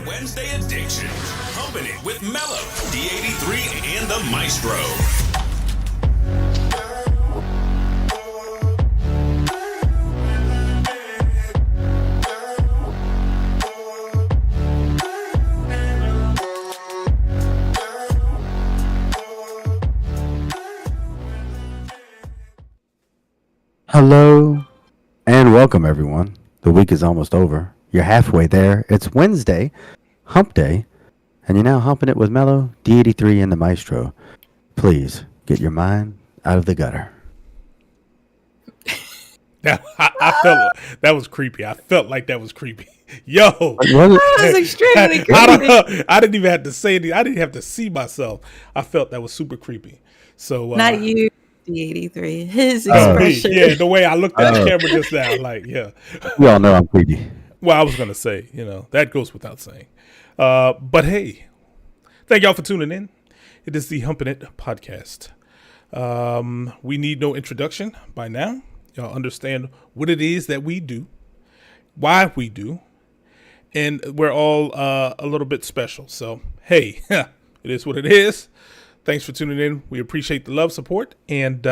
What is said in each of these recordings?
Wednesday edition. Humpin' it with Mello, D83, and the Maestro. Hello and welcome, everyone. The week is almost over. You're halfway there. It's Wednesday, hump day, and you're now humping it with Mello, D83, and the Maestro. Please get your mind out of the gutter. I felt that was creepy. I felt like that was creepy. Yo, that was extremely creepy. I didn't even have to say anything. I didn't have to see myself. I felt that was super creepy. So not you, D83. His expression. Yeah, the way I looked at the camera just now, like, yeah. We all know I'm creepy. Well, I was gonna say, that goes without saying. But hey, thank y'all for tuning in. It is the Humpin' It podcast. We need no introduction by now. Y'all understand what it is that we do, why we do, and we're all a little bit special. So, hey, it is what it is. Thanks for tuning in. We appreciate the love, support, and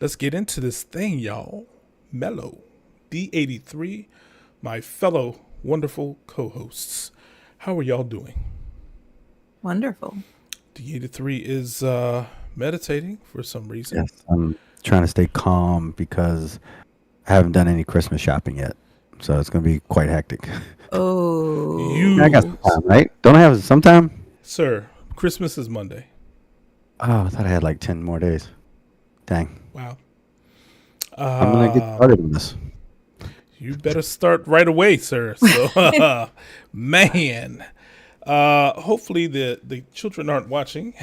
let's get into this thing, y'all. Mello, D83, my fellow wonderful co-hosts. How are y'all doing? Wonderful. D83 is meditating for some reason. Yes, I'm trying to stay calm because I haven't done any Christmas shopping yet. So it's going to be quite hectic. Oh. I got some time, right? Don't I have some time? Sir, Christmas is Monday. Oh, I thought I had like 10 more days. Dang. Wow. I'm going to get started on this. You better start right away, sir. So, man, hopefully the children aren't watching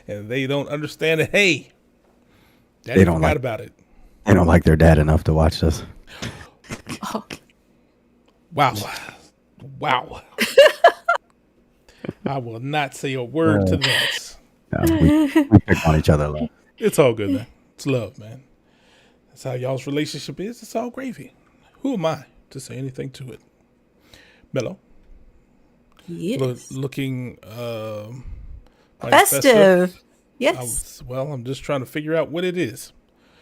and they don't understand it. Hey, Daddy forgot about it. They don't like their dad enough to watch this. Oh. Wow. I will not say a word to that. No, we pick on each other. It's all good, man. It's love, man. That's how y'all's relationship is. It's all gravy. Who am I to say anything to it? Mello? Yes. Looking festive. Yes. I'm just trying to figure out what it is.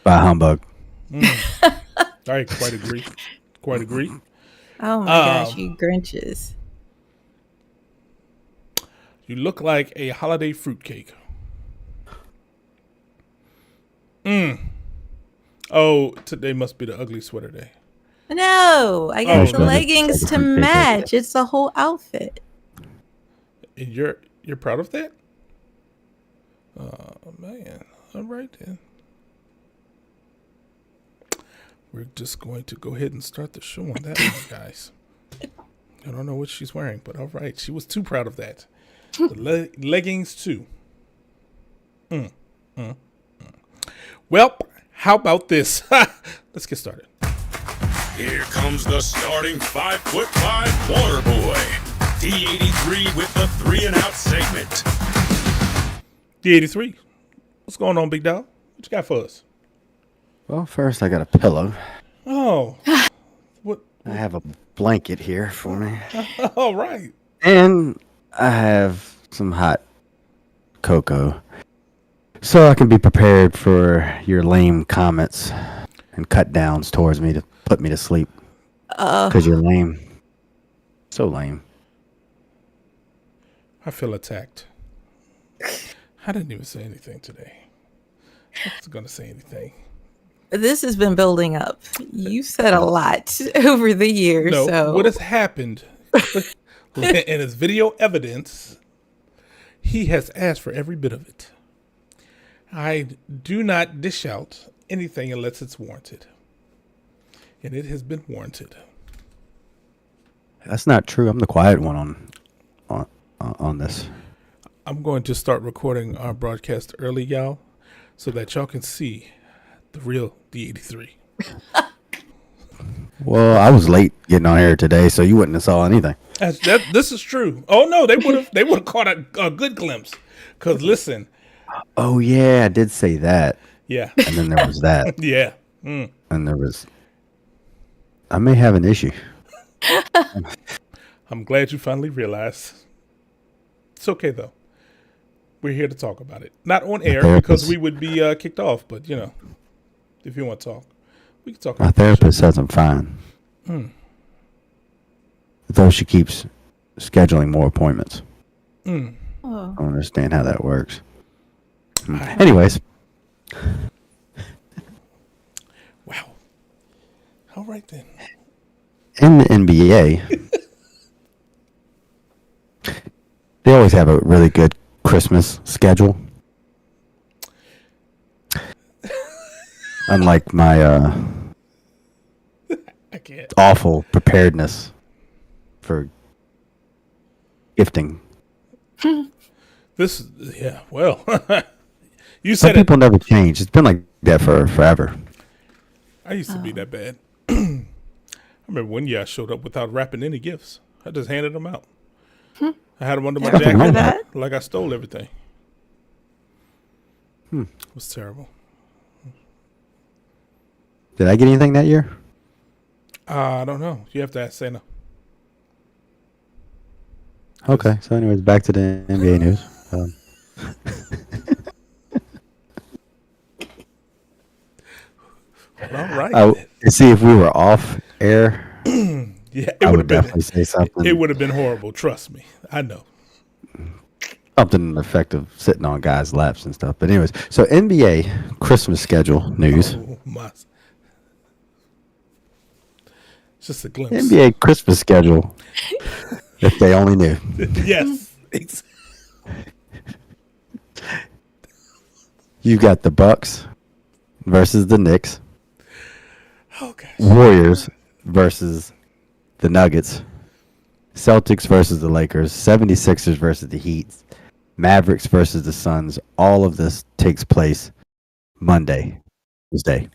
By humbug. I quite agree. Oh my gosh, you Grinches. You look like a holiday fruitcake. Oh, today must be the ugly sweater day. No, I got the no. leggings to match. It's a whole outfit. And you're proud of that? Oh man. All right then. We're just going to go ahead and start the show on that one, guys. I don't know what she's wearing, but all right. She was too proud of that. The leggings too. Well, how about this? Let's get started. Here comes the starting 5'5" water boy. D83 with the 3 and out segment. D83, what's going on, big dog? What you got for us? Well, first I got a pillow. Oh, what? I have a blanket here for me. All right. And I have some hot cocoa. So I can be prepared for your lame comments and cut downs towards me to put me to sleep. Because you're lame. So lame. I feel attacked. I didn't even say anything today. I wasn't going to say anything. This has been building up. You said a lot over the years. No, so what has happened, in his video evidence, he has asked for every bit of it. I do not dish out anything unless it's warranted. And it has been warranted. That's not true. I'm the quiet one on this. I'm going to start recording our broadcast early, y'all, so that y'all can see the real D83. Well, I was late getting on here today, so you wouldn't have saw anything. This is true. Oh no, they would have caught a good glimpse. Cause listen. Oh yeah, I did say that. Yeah. And then there was that. Yeah. And there was. I may have an issue. I'm glad you finally realized. It's okay though. We're here to talk about it. Not on air because we would be kicked off, but if you want to talk, we can talk. My therapist says I'm fine. Though she keeps scheduling more appointments. Oh. I don't understand how that works. Anyways. Wow. All right then. In the NBA, they always have a really good Christmas schedule. Unlike my I can't. awful preparedness for gifting. Well, you Some said people never change. It's been like that for forever. I used to be that bad. I remember one year I showed up without wrapping any gifts. I just handed them out. I had them under my Ever jacket, heard that? like I stole everything. It was terrible. Did I get anything that year? I don't know. You have to ask Santa. Okay. So, anyways, back to the NBA news. All right. See, if we were off air, Yeah, I would definitely say something. It would have been horrible. Trust me. I know. Something in the effect of sitting on guys' laps and stuff. But anyways, so NBA Christmas schedule news. Oh, my. Just a glimpse. NBA Christmas schedule. If they only knew. Yes. You got the Bucks versus the Knicks. Oh, gosh. Warriors versus the Nuggets. Celtics versus the Lakers. 76ers versus the Heat. Mavericks versus the Suns. All of this takes place Monday, Tuesday.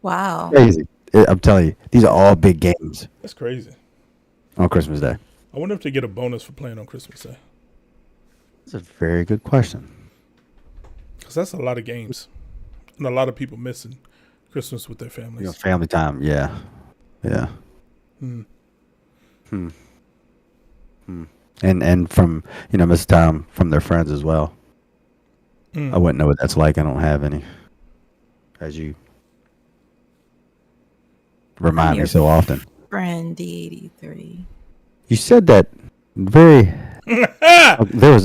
Wow. Crazy. I'm telling you, these are all big games That's crazy. on Christmas Day. I wonder if they get a bonus for playing on Christmas Day. That's a very good question. Because that's a lot of games. And a lot of people missing Christmas with their families. Family time. Yeah. Yeah. And from, miss time from their friends as well. I wouldn't know what that's like. I don't have any. As you remind me so often. Friend D83. You said that very. there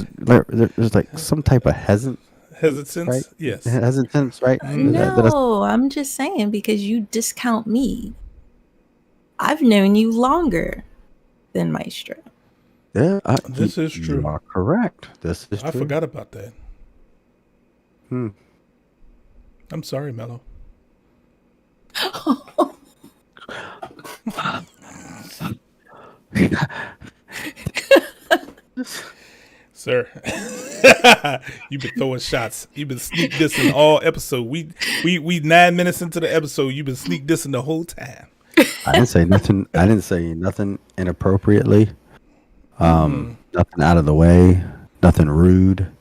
was like some type of Hesitance? right? Yes. Hesitance, right? No, I'm just saying because you discount me. I've known you longer than Maestro. Yeah, This is true. You are correct. This is I true. forgot about that. I'm sorry, Mello. Sir, you've been throwing shots. You've been sneak dissing all episode. We 9 minutes into the episode. You've been sneak dissing the whole time. I didn't say nothing. I didn't say nothing inappropriately. Nothing out of the way. Nothing rude.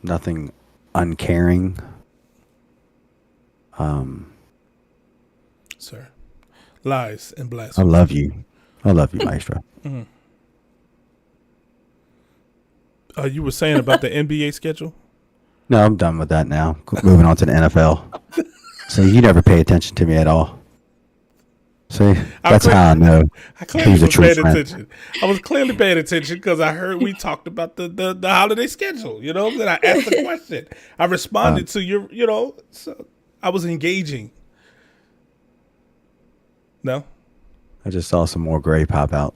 Nothing uncaring. Sir, lies and I blasphemy. love you. I love you, Maestro. You were saying about the NBA schedule? No, I'm done with that now. Moving on to the NFL. So you never pay attention to me at all. See, that's how I know I clearly who's a was true paying friend. attention. I was clearly paying attention because I heard we talked about the holiday schedule. Then I asked the question. I responded to your, so I was engaging. No, I just saw some more gray pop out.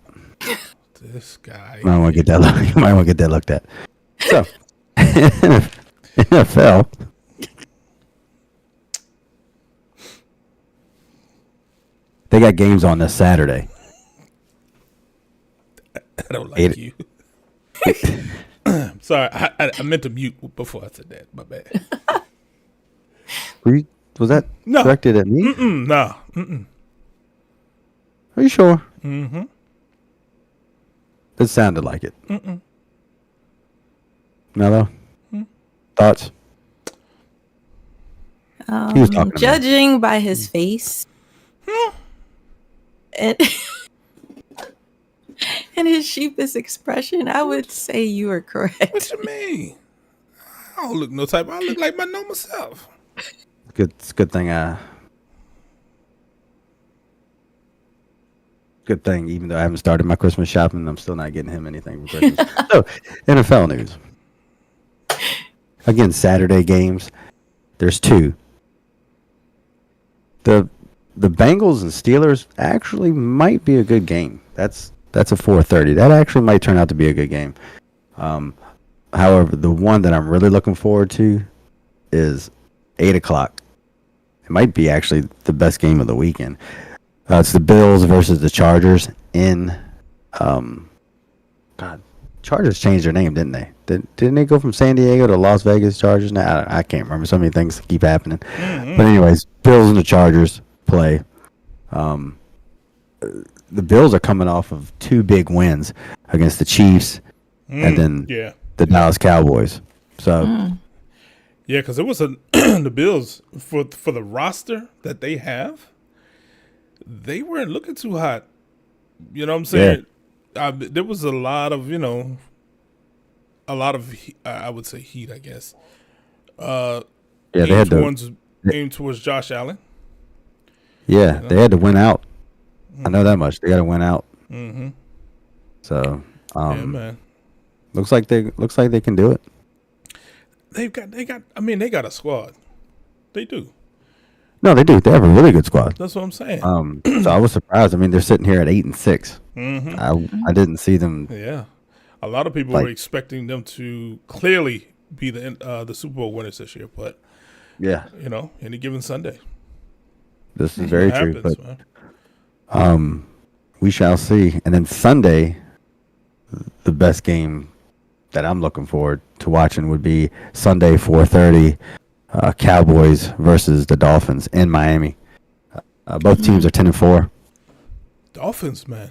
this guy. You might want to get that. You might want to get that looked at. So, NFL. They got games on this Saturday. I don't like you. Sorry, I meant to mute before I said that. My bad. Was that No. directed at me? Nah. Are you sure? Mm-hmm. It sounded like it. Mello? Thoughts? He was talking to me. Judging by his face. And And his sheepish expression, I would say you are What correct. you mean? I don't look no type. I look like my normal self. It's a good thing. Good thing. Even though I haven't started my Christmas shopping, I'm still not getting him anything for Christmas. So, NFL news. Again, Saturday games. There's two. The Bengals and Steelers actually might be a good game. That's a 4:30. That actually might turn out to be a good game. However, the one that I'm really looking forward to is 8 o'clock. It might be actually the best game of the weekend. It's the Bills versus the Chargers in. God, Chargers changed their name, didn't they? Didn't they go from San Diego to Las Vegas Chargers? Now I can't remember. So many things keep happening. Mm-hmm. But anyways, Bills and the Chargers play. The Bills are coming off of two big wins against the Chiefs and then the Dallas Cowboys. So yeah, because it was the Bills for the roster that they have. They weren't looking too hot. You know what I'm saying? There was a lot of I would say heat, I guess. they had aimed towards Josh Allen. Yeah, they had to win out. I know that much. They got to win out. Mm-hmm. So, yeah, man. looks like they can do it. They got. I mean, they got a squad. They do. No, they do. They have a really good squad. That's what I'm saying. So I was surprised. I mean, they're sitting here at 8-6. Mm-hmm. I didn't see them. Yeah, a lot of people were expecting them to clearly be the Super Bowl winners this year, but Yeah, any given Sunday, this is very true. happens, But man. we shall see. And then Sunday, the best game that I'm looking forward to watching would be Sunday 4:30, Cowboys versus the Dolphins in Miami. Both teams are 10-4. Dolphins, man.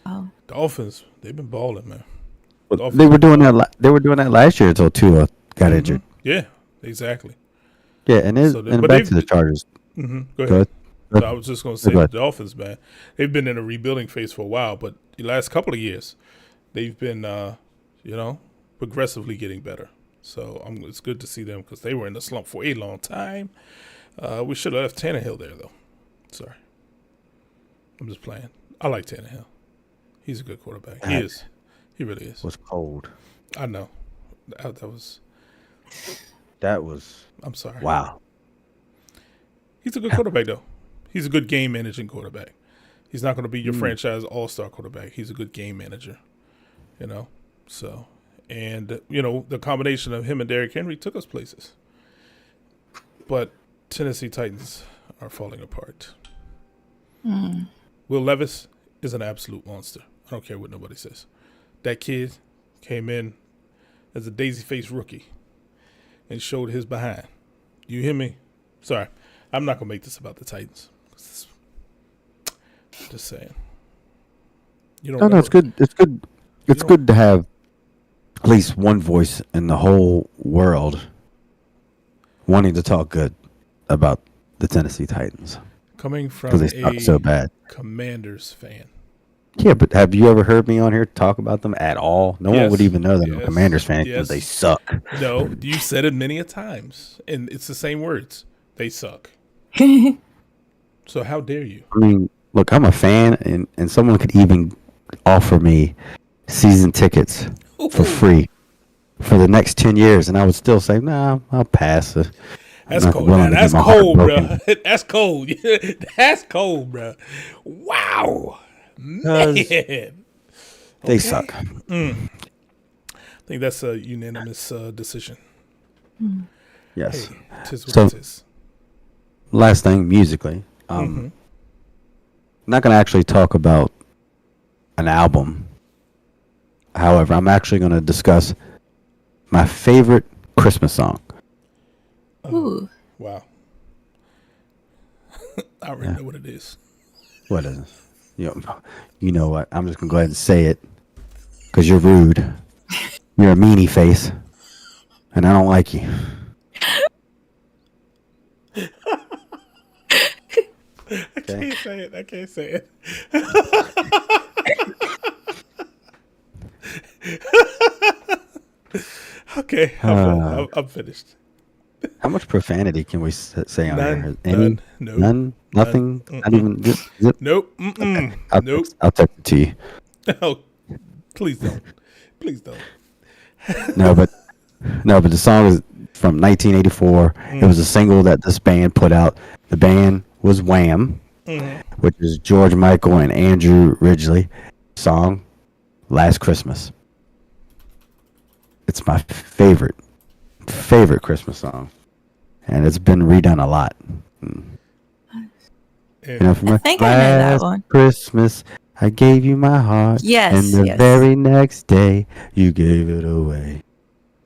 Oh. Dolphins, they've been balling, man. They were doing that. They were doing that last year until Tua got injured. Yeah, exactly. Yeah, and back to the Chargers. Mm-hmm. Go ahead. So I was just going to say the Dolphins, man. They've been in a rebuilding phase for a while, but the last couple of years, they've been, progressively getting better. So it's good to see them because they were in the slump for a long time. We should have left Tannehill there, though. Sorry. I'm just playing. I like Tannehill. He's a good quarterback. He is. He really is. It was cold. I know. That was. I'm sorry. Wow. He's a good quarterback, though. He's a good game managing quarterback. He's not going to be your franchise all-star quarterback. He's a good game manager, So, and, the combination of him and Derrick Henry took us places. But Tennessee Titans are falling apart. Will Levis is an absolute monster. I don't care what nobody says. That kid came in as a daisy-faced rookie and showed his behind. You hear me? Sorry. I'm not going to make this about the Titans. Just saying. No, it's good. It's good. It's good to have at least one voice in the whole world wanting to talk good about the Tennessee Titans. Coming from because they suck so bad. Commanders fan. Yeah, but have you ever heard me on here talk about them at all? No one would even know that I'm a Commanders fan because they suck. No, you said it many a times, and it's the same words. They suck. So how dare you? I mean, look, I'm a fan, and someone could even offer me season tickets for free for the next 10 years, and I would still say, nah, I'll pass. That's cold. That's cold, bro. That's cold. That's cold, bro. Wow. Man. They suck. I think that's a unanimous decision. Yes. Hey, tis what it is. Last thing, musically. I'm not going to actually talk about an album. However, I'm actually going to discuss my favorite Christmas song. Ooh. Wow. I already know what it is. What is it? You know what? I'm just going to go ahead and say it because you're rude. You're a meanie face, and I don't like you. I can't say it. Okay, I'm finished. How much profanity can we say on None, here? none, no, None? Nothing? Not even just zip? Nope. Okay. Nope. I'll text it to you. No, please don't. Please don't. No, but the song is from 1984. It was a single that this band put out. The band was Wham, which is George Michael and Andrew Ridgeley. Song, Last Christmas. It's my favorite Christmas song, and it's been redone a lot. You know, from I think I know that Last one. Christmas, I gave you my heart. Yes, And the yes. very next day, you gave it away.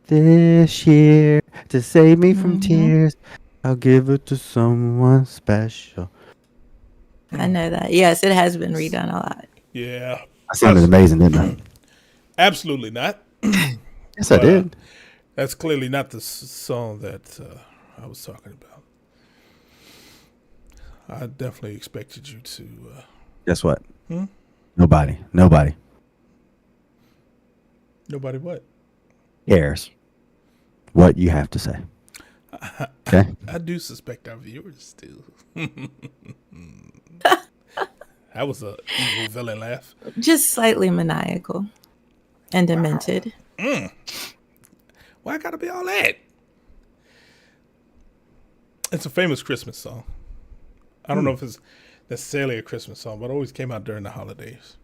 This year, to save me from tears, I'll give it to someone special. I know that. Yes, it has been redone a lot. Yeah. I sounded amazing, didn't I? Absolutely not. Yes, I did. That's clearly not the song that I was talking about. I definitely expected you to. Guess what? Nobody Nobody what? cares what you have to say. Okay? I do suspect our viewers do. That was a evil villain laugh. Just slightly maniacal and demented. Why gotta be all that? It's a famous Christmas song. I don't know if it's necessarily a Christmas song, but it always came out during the holidays.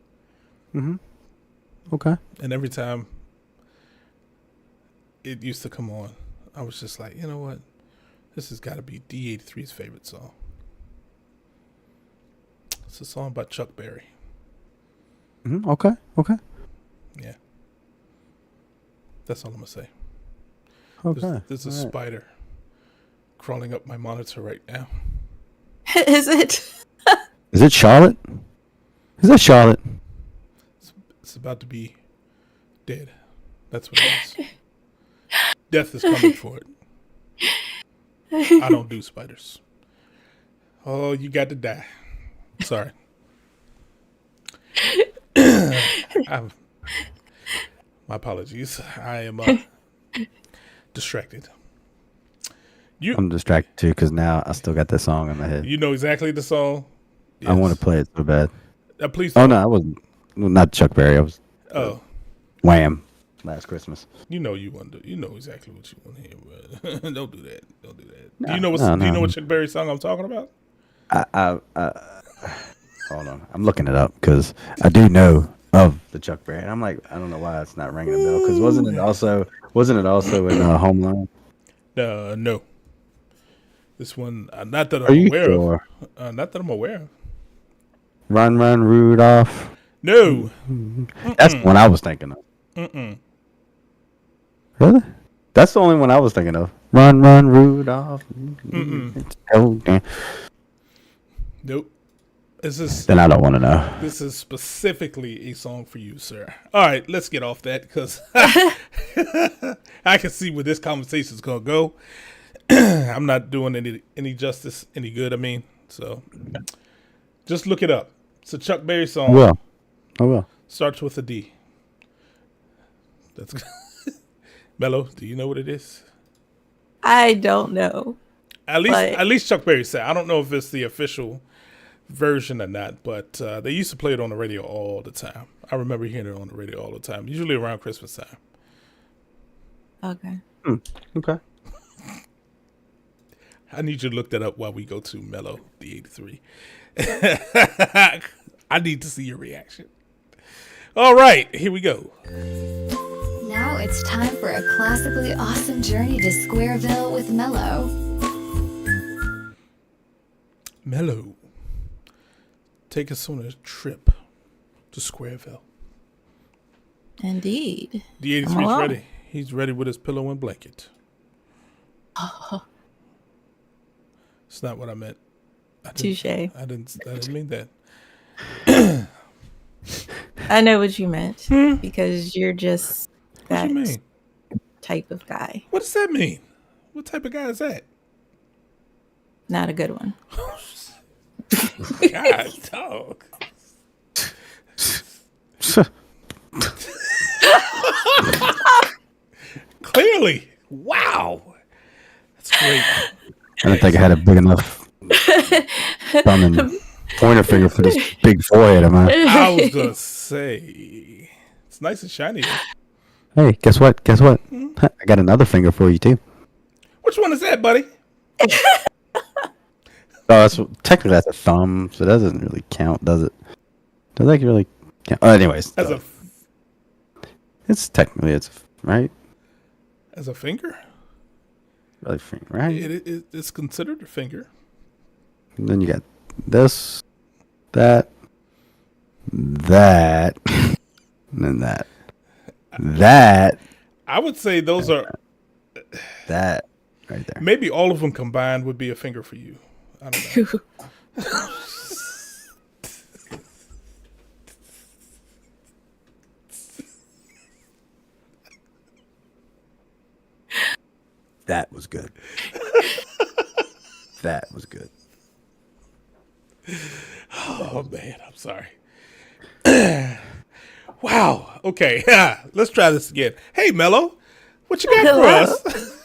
Okay. And every time it used to come on, I was just like, you know what? This has got to be D83's favorite song. It's a song about Chuck Berry. Okay. Yeah. That's all I'm going to say. Okay. There's a spider crawling up my monitor right now. Is it? Is it Charlotte? Is that Charlotte? It's about to be dead. That's what it is. Death is coming for it. I don't do spiders. Oh, you got to die. Sorry. My apologies. I am distracted. I'm distracted too because now I still got that song in my head. You know exactly the song? I want to play it so bad. Please Oh don't. no, I wasn't. Well, not Chuck Berry. I was Oh, Wham. Last Christmas. you know you want to. You know exactly what you want to hear, but don't do that. Don't do that. No, do you know what? no, Do you no. know what Chuck Berry song I'm talking about? Hold on, I'm looking it up because I do know of the Chuck Berry. And I'm like, I don't know why it's not ringing a bell. Because wasn't it also in Home Alone? No. This one, not that Are I'm you aware sure? of. Not that I'm aware of. Run, Run, Rudolph. No. That's the one I was thinking of. Really? That's the only one I was thinking of. Run, Run, Rudolph. Oh, damn. Nope. Then I don't want to know. This is specifically a song for you, sir. All right, let's get off that because I can see where this conversation is gonna go. I'm not doing any justice, any good. I mean, so just look it up. It's a Chuck Berry song. I will. Starts with a D. That's Mello. Do you know what it is? I don't know. At least Chuck Berry said. I don't know if it's the official version or not, but they used to play it on the radio all the time. I remember hearing it on the radio all the time, usually around Christmas time. Okay. Okay. I need you to look that up while we go to Mello, the 83. I need to see your reaction. All right, here we go. Now it's time for a classically awesome journey to Squareville with Mello. Mello, take us on a trip to Squareville. Indeed. The 83's ready. He's ready with his pillow and blanket. It's not what I meant. Touche. I didn't mean that. I know what you meant because you're just What that you mean? type of guy. What does that mean? What type of guy is that? Not a good one. God, dog. clearly. Wow. That's great. I didn't think I had a big enough thumb and pointer finger for this big forehead of mine. I was going to say, it's nice and shiny. Hey, guess what? Guess what? I got another finger for you, too. Which one is that, buddy? Technically, that's a thumb, so it doesn't really count, does it? Does that really count? Oh, anyways. It's technically, right? As a finger? Really finger, right? It's considered a finger. And then you got this, that, and then that. I would say those are... That right there. Maybe all of them combined would be a finger for you. I don't know. That was good. That was good. Oh, man. I'm sorry. Wow. Okay. Let's try this again. Hey, Mello. What you got for us?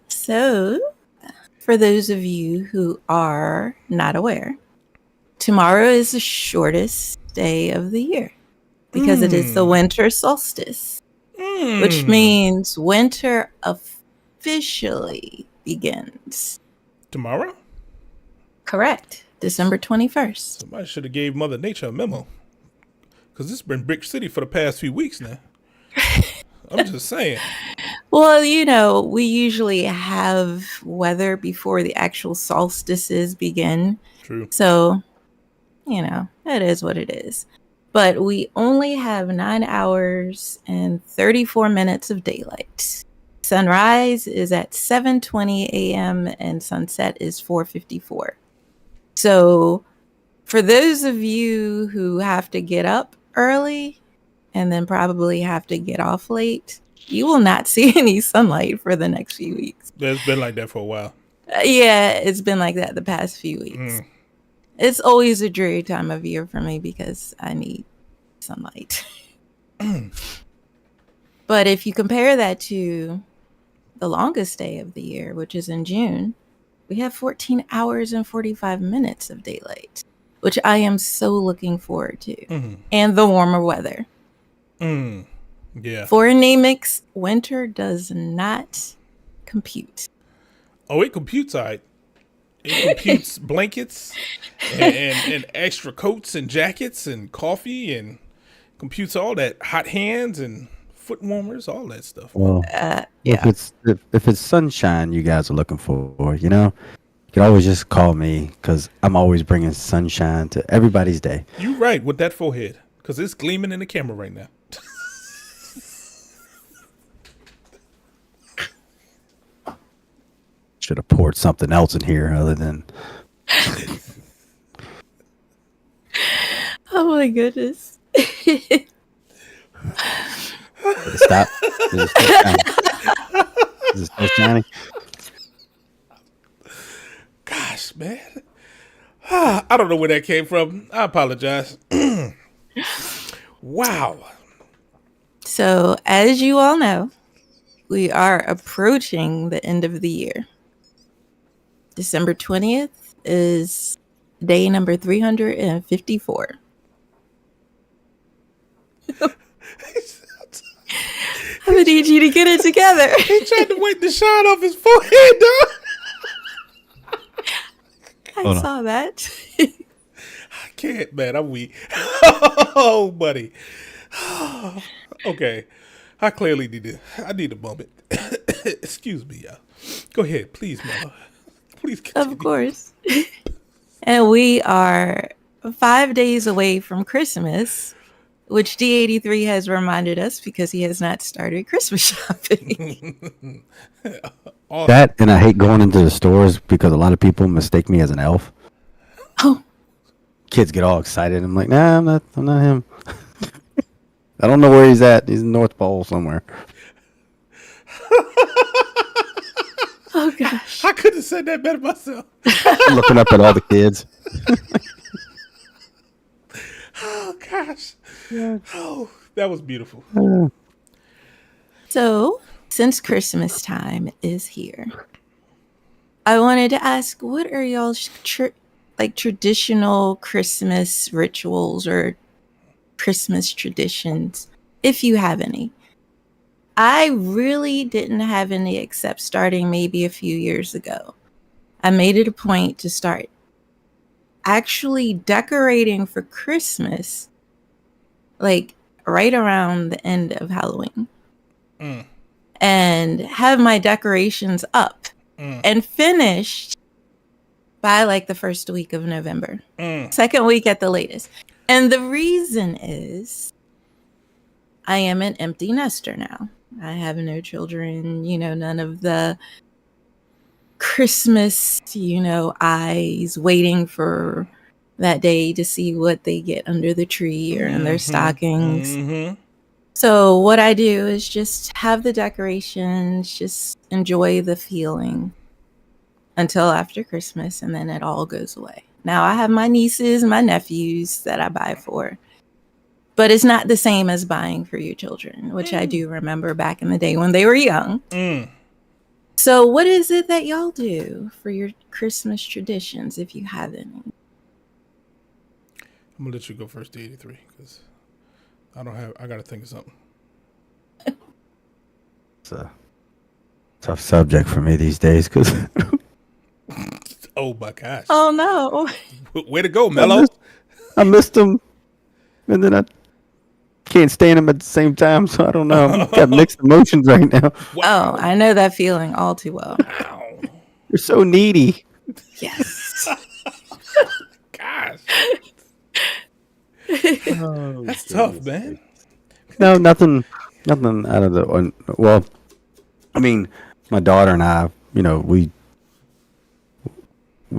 So, for those of you who are not aware, tomorrow is the shortest day of the year because it is the winter solstice, which means winter officially begins. Tomorrow? Correct. December 21st. Somebody should have gave Mother Nature a memo. Because this has been Brick City for the past few weeks now. I'm just saying. Well, you know, we usually have weather before the actual solstices begin. True. So, you know, it is what it is. But we only have 9 hours and 34 minutes of daylight. Sunrise is at 7:20 a.m. and sunset is 4:54. So, for those of you who have to get up early and then probably have to get off late, you will not see any sunlight for the next few weeks. It's been like that for a while. Yeah, it's been like that the past few weeks. It's always a dreary time of year for me because I need sunlight. But if you compare that to the longest day of the year, which is in June, we have 14 hours and 45 minutes of daylight, which I am so looking forward to. And the warmer weather. Yeah. For anemics, winter does not compute. Oh, it computes, all right. It computes blankets and extra coats and jackets and coffee and computes all that. Hot hands and foot warmers, all that stuff. Well, Yeah. if it's sunshine you guys are looking for, you know, you can always just call me because I'm always bringing sunshine to everybody's day. You right with that forehead because it's gleaming in the camera right now. Should have poured something else in here other than. Oh my goodness. Stop. Is it still shiny? Gosh, man. I don't know where that came from. I apologize. Wow. So, as you all know, we are approaching the end of the year. December 20th is day number 354. I'm gonna need you to get it together. He tried to wipe the shine off his forehead, dog. I saw that. I can't, man. I'm weak. Oh, buddy. Okay. I clearly need to bump it. Excuse me, y'all. Go ahead, please, Mama. Please continue. Of course. And we are 5 days away from Christmas, which D83 has reminded us because he has not started Christmas shopping. That, and I hate going into the stores because a lot of people mistake me as an elf. Oh. Kids get all excited. I'm like, nah, I'm not him. I don't know where he's at. He's in North Pole somewhere. Oh, gosh. I could have said that better myself. I'm looking up at all the kids. Oh, gosh. Oh, that was beautiful. So, since Christmas time is here, I wanted to ask, what are y'all's traditional Christmas rituals or Christmas traditions, if you have any? I really didn't have any except starting maybe a few years ago. I made it a point to start actually decorating for Christmas, like right around the end of Halloween, and have my decorations up and finished by like the first week of November, second week at the latest. And the reason is I am an empty nester now. I have no children, none of the Christmas, eyes waiting for that day to see what they get under the tree or in their stockings. So what I do is just have the decorations, just enjoy the feeling until after Christmas, and then it all goes away. Now I have my nieces, my nephews that I buy for, but it's not the same as buying for your children, which I do remember back in the day when they were young. So what is it that y'all do for your Christmas traditions, if you have any? I'm gonna let you go first, D83, because I gotta think of something. It's a tough subject for me these days because Oh my gosh. Oh no. Way to go, Mello. I missed them, and then I can't stand them at the same time. So I don't know. I've got mixed emotions right now. Wow. Oh, I know that feeling all too well. Wow. You're so needy. Yes. Gosh. Oh, That's tough, man. No, nothing out of the. Well, I mean, my daughter and I, we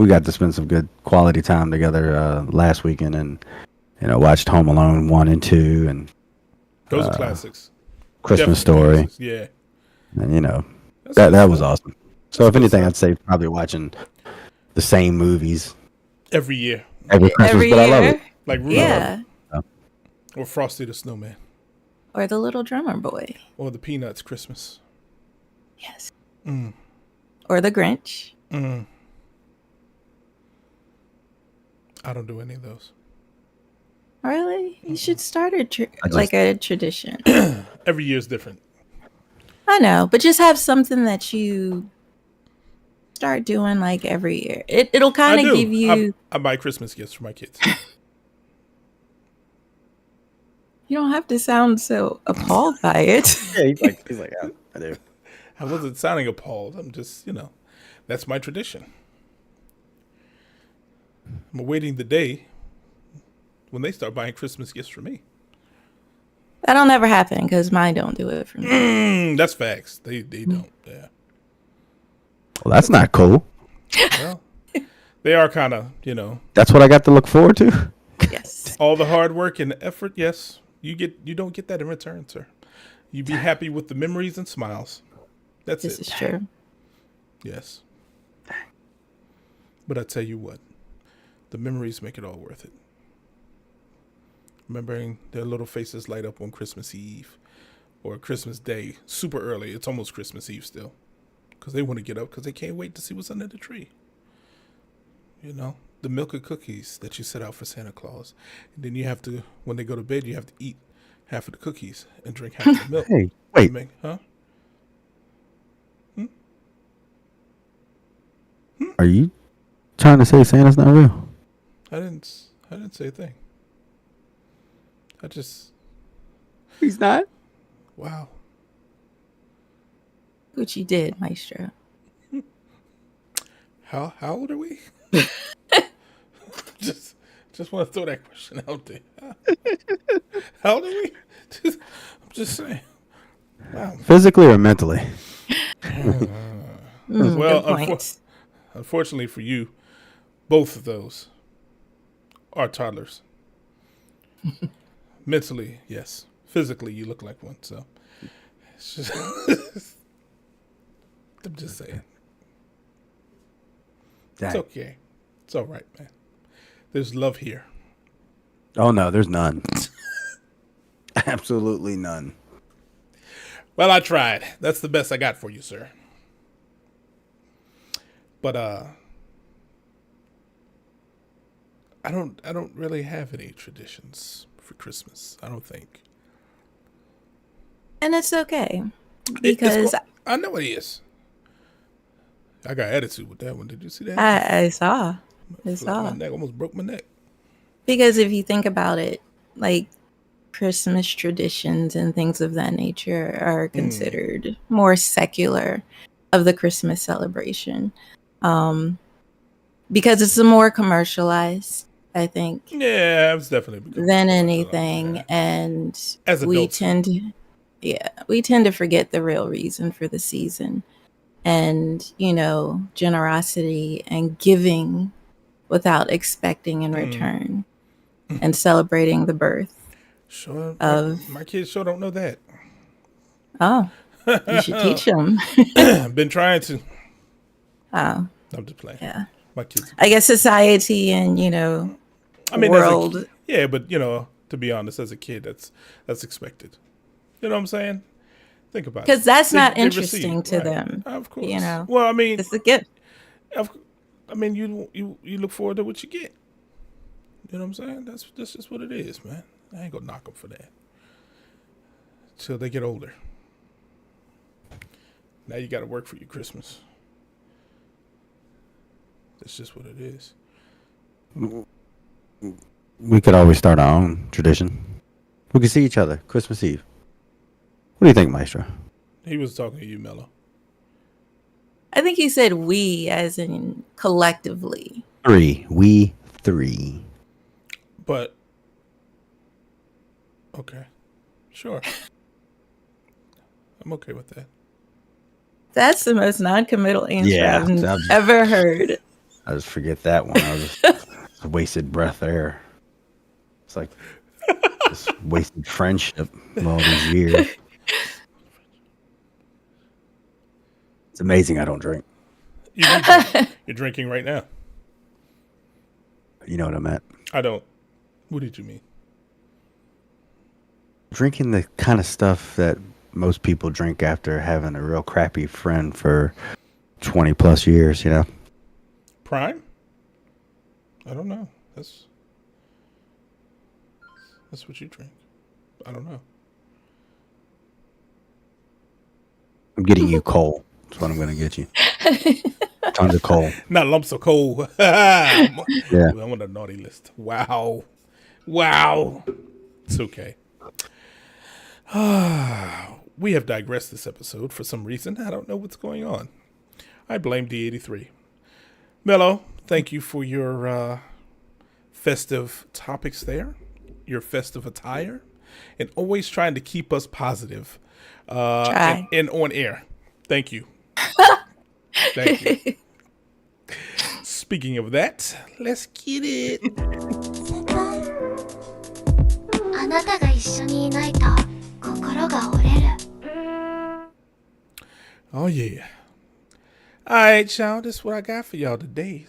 got to spend some good quality time together last weekend, and watched Home Alone 1 and 2, and those are classics. Christmas Definitely Story. Classics. Yeah, and that was awesome. So if anything, I'd say probably watching the same movies every year, every Christmas, Every but I love year. it. like Rudolph Yeah. or Frosty the Snowman Or the Little Drummer Boy. or the Peanuts Christmas. Yes. Or the Grinch. I don't do any of those. Really? You should start a tradition. Every year is different. I know, but just have something that you start doing like every year. It'll I kind do. of give you. I buy Christmas gifts for my kids. You don't have to sound so appalled by it. Yeah, he's like, yeah, I do. I wasn't sounding appalled. I'm just, that's my tradition. I'm awaiting the day when they start buying Christmas gifts for me. That'll never happen because mine don't do it for me. That's facts. They don't. Yeah. Well, that's not cool. Well, they are kind of, That's what I got to look forward to. Yes. all the hard work and the effort. Yes, you don't get that in return, sir. You be happy with the memories and smiles. That's This it. is true. Yes. But I tell you what, the memories make it all worth it. Remembering their little faces light up on Christmas Eve or Christmas Day, super early. It's almost Christmas Eve still, because they want to get up because they can't wait to see what's under the tree. The milk and cookies that you set out for Santa Claus. And then you have to, when they go to bed, you have to eat half of the cookies and drink half of the milk. Hey, wait. Huh? Are you trying to say Santa's not real? I didn't say a thing. I just, He's not. wow. What you did, Maestro. How old are we? just want to throw that question out there. How old are we? I'm just saying. Wow. Physically or mentally? Well, Good point. unfortunately for you, both of those are toddlers. Mentally, yes. Physically, you look like one. So, it's just I'm just saying. It's okay. It's all right, man. There's love here. Oh no, there's none. Absolutely none. Well, I tried. That's the best I got for you, sir. But I don't really have any traditions for Christmas. I don't think. And it's okay It's because I know it is. I got attitude with that one. Did you see that? I saw. I Flat my saw. neck, almost broke my neck. Because if you think about it, like Christmas traditions and things of that nature are considered more secular of the Christmas celebration. Because it's more commercialized, I think, Yeah, it's definitely become than commercialized, anything. yeah. And As we adults. tend to, yeah, we tend to forget the real reason for the season and, generosity and giving without expecting in return and celebrating the birth Sure, of, my kids sure don't know that. oh, you should teach them. I've been trying to. Oh, I'm just playing. yeah. My kids. I guess society and, I mean, world. yeah, but to be honest, as a kid, that's expected. You know what I'm saying? Think about it. Because that's not They interesting receive, to right. them. Of course. You know, Well, I mean, it's a gift. you look forward to what you get. You know what I'm saying? That's just what it is, man. I ain't gonna knock them for that. Till they get older. Now you got to work for your Christmas. That's just what it is. We could always start our own tradition. We could see each other Christmas Eve. What do you think, Maestro? He was talking to you, Mello. I think he said we, as in collectively. We three. But okay, sure. I'm okay with that. That's the most non-committal answer Yeah, I've ever heard. I just forget that one. I was just wasted breath there. It's like this wasted friendship all these years. It's amazing I don't drink. You do drink. You're drinking right now. You know what I meant? I don't. What did you mean? Drinking the kind of stuff that most people drink after having a real crappy friend for 20 plus years, Prime? I don't know. That's what you drink. I don't know. I'm getting you coal. That's what I'm going to get you. Tons of coal. Not lumps of coal. Yeah. I'm on the naughty list. Wow. It's okay. We have digressed this episode for some reason. I don't know what's going on. I blame D83. Mello, thank you for your festive topics there, your festive attire, and always trying to keep us positive and on air. Thank you. Thank you. Speaking of that, let's get it. あなたが一緒にいないと心が折れる Oh, yeah. All right, y'all. This is what I got for y'all today.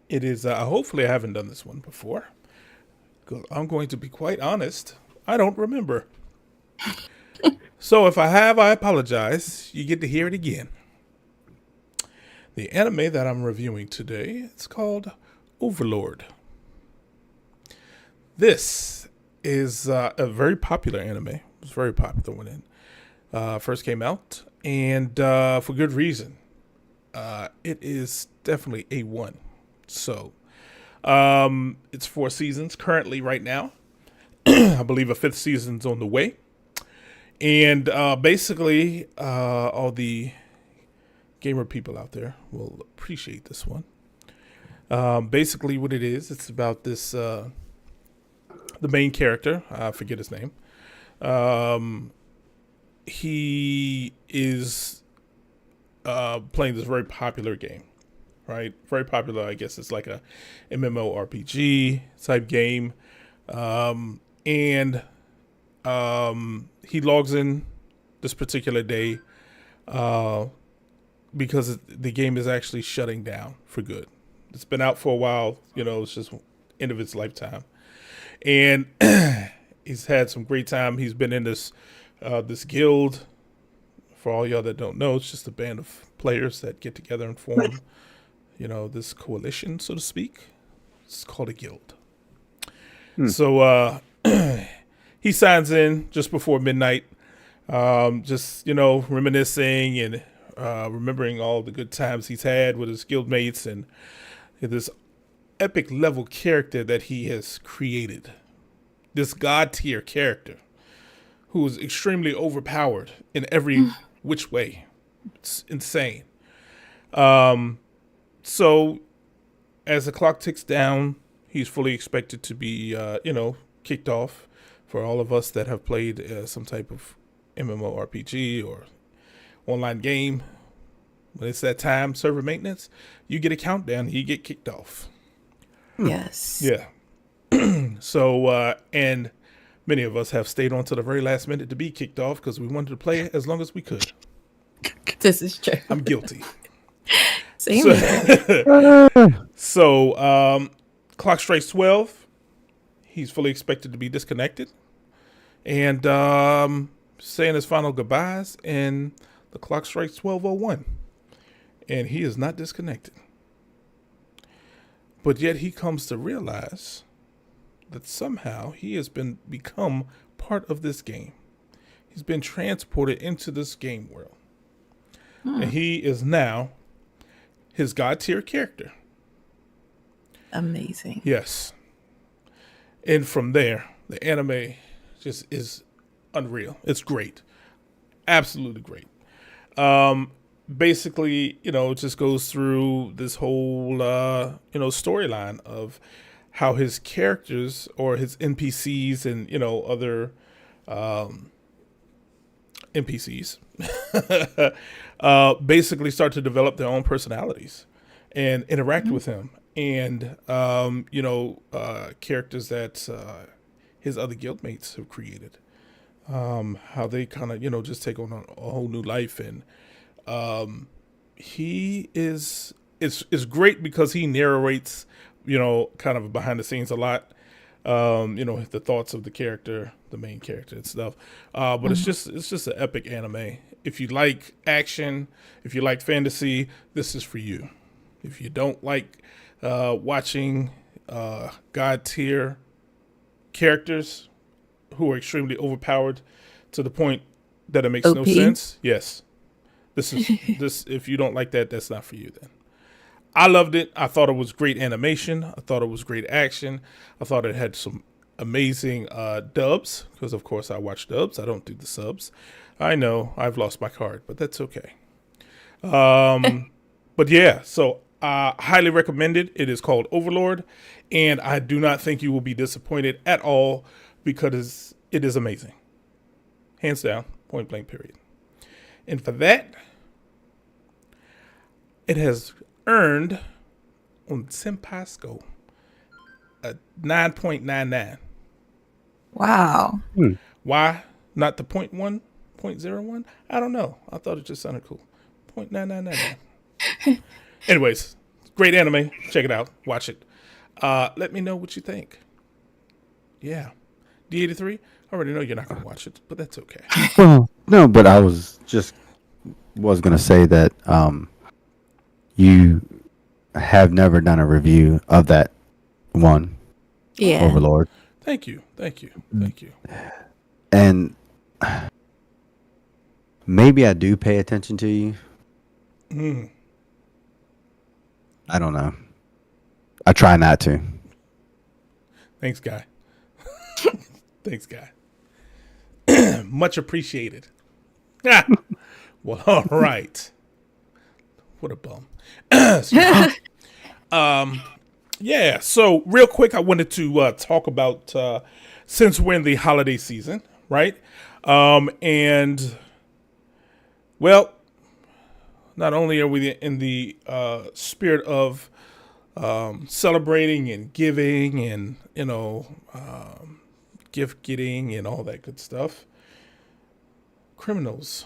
It is, hopefully I haven't done this one before. I'm going to be quite honest. I don't remember. So if I have, I apologize. You get to hear it again. The anime that I'm reviewing today, it's called Overlord. This is a very popular anime. It was very popular when it first came out, and for good reason. It is definitely A1. So it's 4 seasons currently right now. I believe a 5th season's on the way. And basically, all the gamer people out there will appreciate this one. Basically, what it is, it's about this, the main character, I forget his name. He is playing this very popular game, right? Very popular, I guess it's like a MMORPG type game. And he logs in this particular day because the game is actually shutting down for good. It's been out for a while, it's just end of its lifetime. And he's had some great time. He's been in this This guild, for all y'all that don't know, it's just a band of players that get together and form, this coalition, so to speak. It's called a guild. So he signs in just before midnight, just, reminiscing and remembering all the good times he's had with his guildmates and this epic level character that he has created. This god tier character who is extremely overpowered in every which way. It's insane. So as the clock ticks down, he's fully expected to be, kicked off. For all of us that have played some type of MMORPG or online game, when it's that time, server maintenance, you get a countdown and you get kicked off. Yes. Yeah. So, and many of us have stayed on to the very last minute to be kicked off because we wanted to play as long as we could. This is true. I'm guilty. Same So, here. so clock strikes 12. He's fully expected to be disconnected and saying his final goodbyes. And the clock strikes 12:01, and he is not disconnected. But yet he comes to realize that somehow he has become part of this game. He's been transported into this game world. And he is now his god tier character. Amazing. Yes. And from there, the anime just is unreal. It's great. Absolutely great. Basically, it just goes through this whole, storyline of how his characters or his NPCs and, other NPCs basically start to develop their own personalities and interact with him. And, characters that his other guildmates have created. How they kind of, just take on a whole new life. And he is great because he narrates, kind of behind the scenes a lot. The thoughts of the character, the main character and stuff. But it's just an epic anime. If you like action, if you like fantasy, this is for you. If you don't like watching god tier characters who are extremely overpowered to the point that it makes no OP. sense, yes, this is if you don't like that, that's not for you. Then I loved it. I thought it was great animation. I thought it was great action. I thought it had some amazing dubs because of course I watch dubs. I don't do the subs. I know I've lost my card, but that's okay. But yeah, so highly recommended. It is called Overlord, and I do not think you will be disappointed at all because it is amazing. Hands down, point blank period. And for that, it has earned on Senpai Score a 9.99. Wow. Why not the 0.1, 0.01? I don't know. I thought it just sounded cool. 0.9999. Anyways, great anime. Check it out. Watch it. Let me know what you think. Yeah. D83, I already know you're not going to watch it, but that's okay. Well, no, but I was going to say that you have never done a review of that one, Yeah. Overlord. Thank you. And maybe I do pay attention to you. I don't know. I try not to. Thanks, guy. Thanks, guy. Much appreciated. Well, all right. What a bum. Yeah, so real quick, I wanted to talk about since we're in the holiday season, right? And, well, not only are we in the spirit of celebrating and giving and, gift getting and all that good stuff, criminals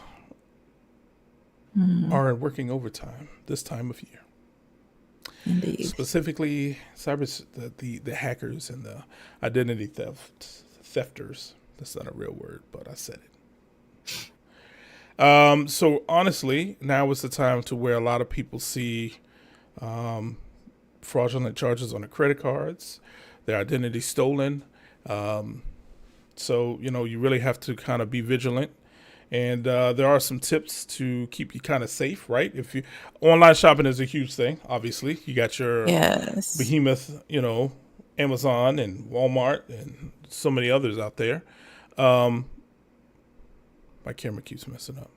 are working overtime this time of year. Indeed. Specifically, the hackers and the identity thefters. That's not a real word, but I said it. So honestly, now is the time to where a lot of people see fraudulent charges on their credit cards, their identity stolen. So, you really have to kind of be vigilant. And there are some tips to keep you kind of safe, right? If you online shopping is a huge thing, obviously. You got your Yes. behemoth, Amazon and Walmart and so many others out there. My camera keeps messing up.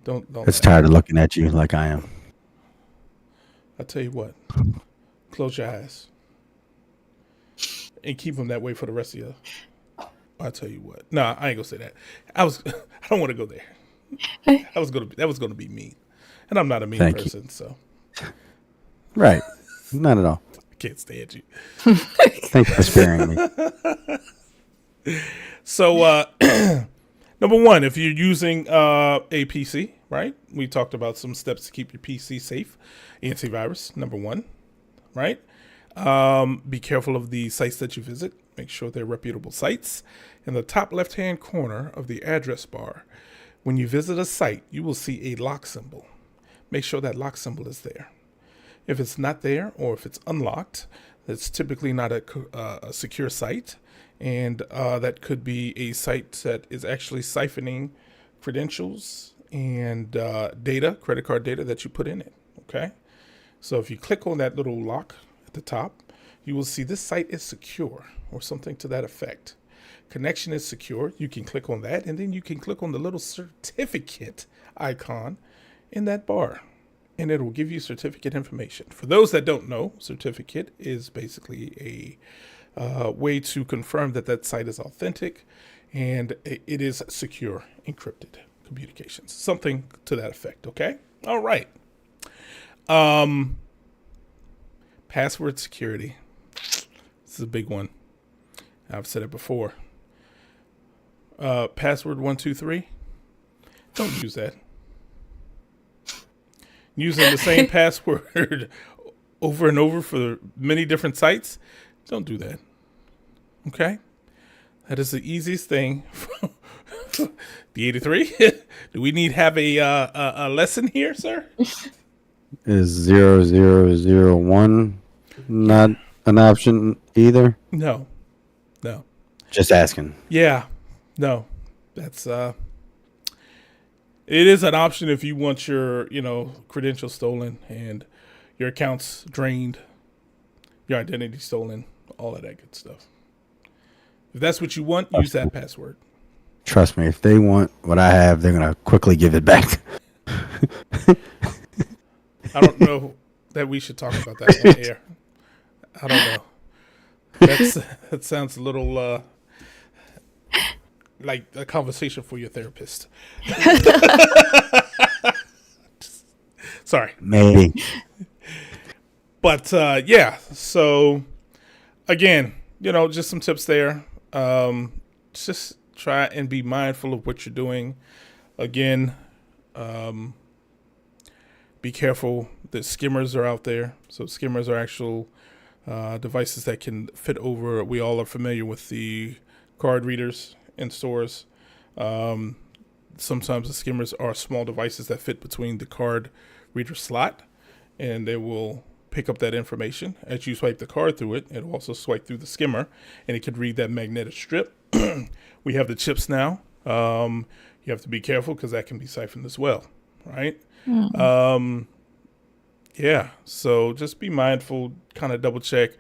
Don't. It's tired of looking at you like I am. I tell you what, close your eyes and keep them that way for the rest of your. I tell you what, nah, I ain't gonna say that. I don't want to go there. That was gonna be mean, and I'm not a mean person, so Right, not at all. I can't stand you. Thanks for sparing me. So, number one, if you're using a PC, right? We talked about some steps to keep your PC safe. Antivirus, number one, right? Be careful of the sites that you visit. Make sure they're reputable sites. In the top left-hand corner of the address bar, when you visit a site, you will see a lock symbol. Make sure that lock symbol is there. If it's not there or if it's unlocked, it's typically not a secure site. And that could be a site that is actually siphoning credentials and data, credit card data that you put in it. Okay. So if you click on that little lock at the top, you will see this site is secure or something to that effect. Connection is secure. You can click on that, and then you can click on the little certificate icon in that bar, and it will give you certificate information. For those that don't know, certificate is basically a way to confirm that that site is authentic and it is secure, encrypted communications, something to that effect. Okay. All right. Password security. This is a big one. I've said it before. Password 123. Don't use that. Using the same password over and over for many different sites. Don't do that. Okay? That is the easiest thing. The 83. Do we need have a lesson here, sir? Is 0001 not an option either? No. Just asking. Yeah. No. That's it is an option if you want your, credentials stolen and your accounts drained, your identity stolen, all of that good stuff. If that's what you want, use that password. Trust me, if they want what I have, they're gonna quickly give it back. I don't know that we should talk about that on air. I don't know. That sounds a little like a conversation for your therapist. Sorry. Maybe. But yeah, so again, just some tips there. Just try and be mindful of what you're doing. Again, be careful that skimmers are out there. So skimmers are actual devices that can fit over. We all are familiar with the card readers in stores. Sometimes the skimmers are small devices that fit between the card reader slot, and they will pick up that information. As you swipe the card through it, it'll also swipe through the skimmer, and it could read that magnetic strip. We have the chips now. You have to be careful because that can be siphoned as well, right? Yeah, so just be mindful, kind of double check.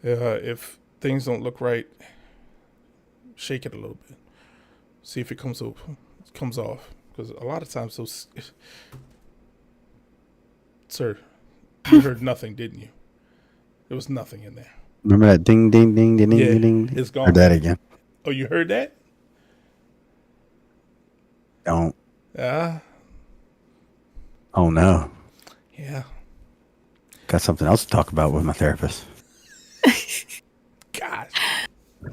If things don't look right, shake it a little bit. See if it comes off. Because a lot of times those... Sir, you heard nothing, didn't you? There was nothing in there. Remember that ding, ding, ding, ding, Yeah, ding, ding? it's gone. Heard that again. Oh, you heard that? Don't. Oh, No. yeah. Got something else to talk about with my therapist. Gosh.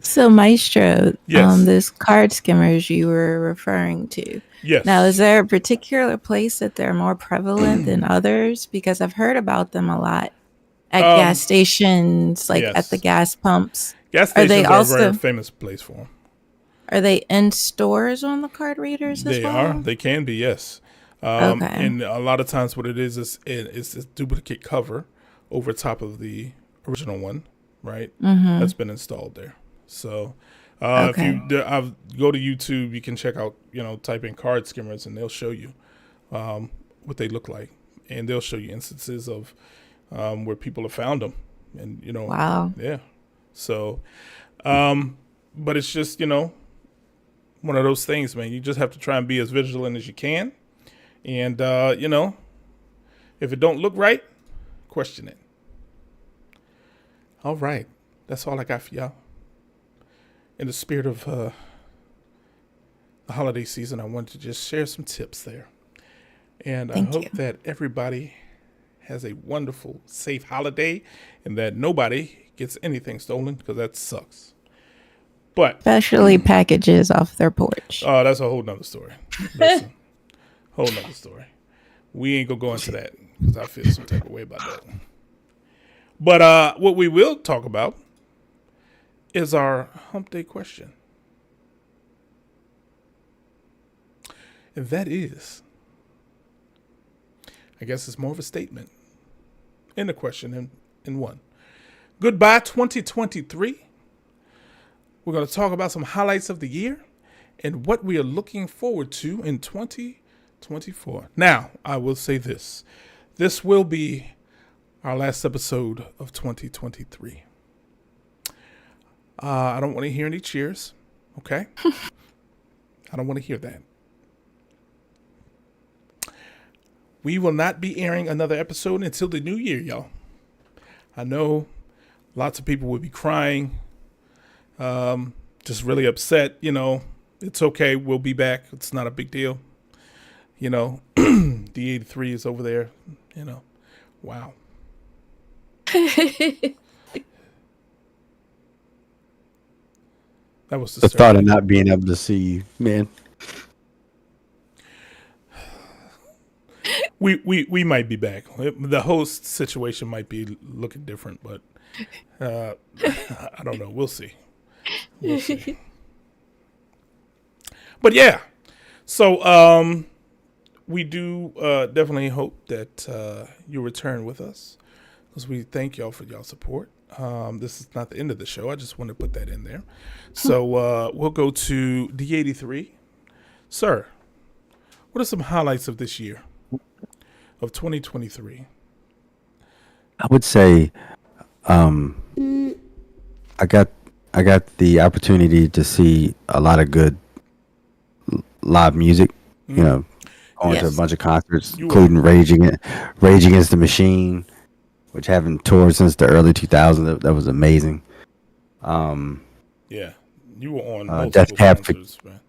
So, Maestro, Yes. those card skimmers you were referring to. Yes. Now, is there a particular place that they're more prevalent than others? Because I've heard about them a lot at gas stations, like yes. at the gas pumps. Gas Are they stations are a also- very famous place for them. Are they in stores on the card readers as They well? are. They can be, yes. Okay. And a lot of times what it is it's a duplicate cover over top of the original one, right? That's been installed there. So if Okay. go to YouTube, you can check out, type in card skimmers and they'll show you what they look like. And they'll show you instances of where people have found them. And, Wow. yeah. So, but it's just, one of those things, man. You just have to try and be as vigilant as you can. And, if it don't look right, question it. All right. That's all I got for y'all. In the spirit of the holiday season, I wanted to just share some tips there. And I hope that everybody has a wonderful, safe holiday and that nobody gets anything stolen, because that sucks. But Especially packages off their porch. oh, that's a whole nother story. Listen, whole nother story. We ain't gonna go into that because I feel some type of way about that. But what we will talk about is our hump day question. And that is, I guess it's more of a statement in a question in one. Goodbye 2023. We're going to talk about some highlights of the year and what we are looking forward to in 2024. Now, I will say this. This will be our last episode of 2023. I don't want to hear any cheers, okay? I don't want to hear that. We will not be airing another episode until the new year, y'all. I know lots of people will be crying, just really upset. It's okay. We'll be back. It's not a big deal. D83 is over there. Wow. That was The thought of not being able to see you, man. We might be back. The host situation might be looking different, but I don't know. We'll see. But yeah, so we do definitely hope that you return with us, because we thank y'all for y'all support. This is not the end of the show. I just want to put that in there. So we'll go to D83. Sir, what are some highlights of this year, of 2023? I would say I got the opportunity to see a lot of good live music, going to a bunch of concerts, including Rage Against the Machine, which haven't toured since the early 2000s. That was amazing. Yeah, you were on multiple Death Cab concerts, man.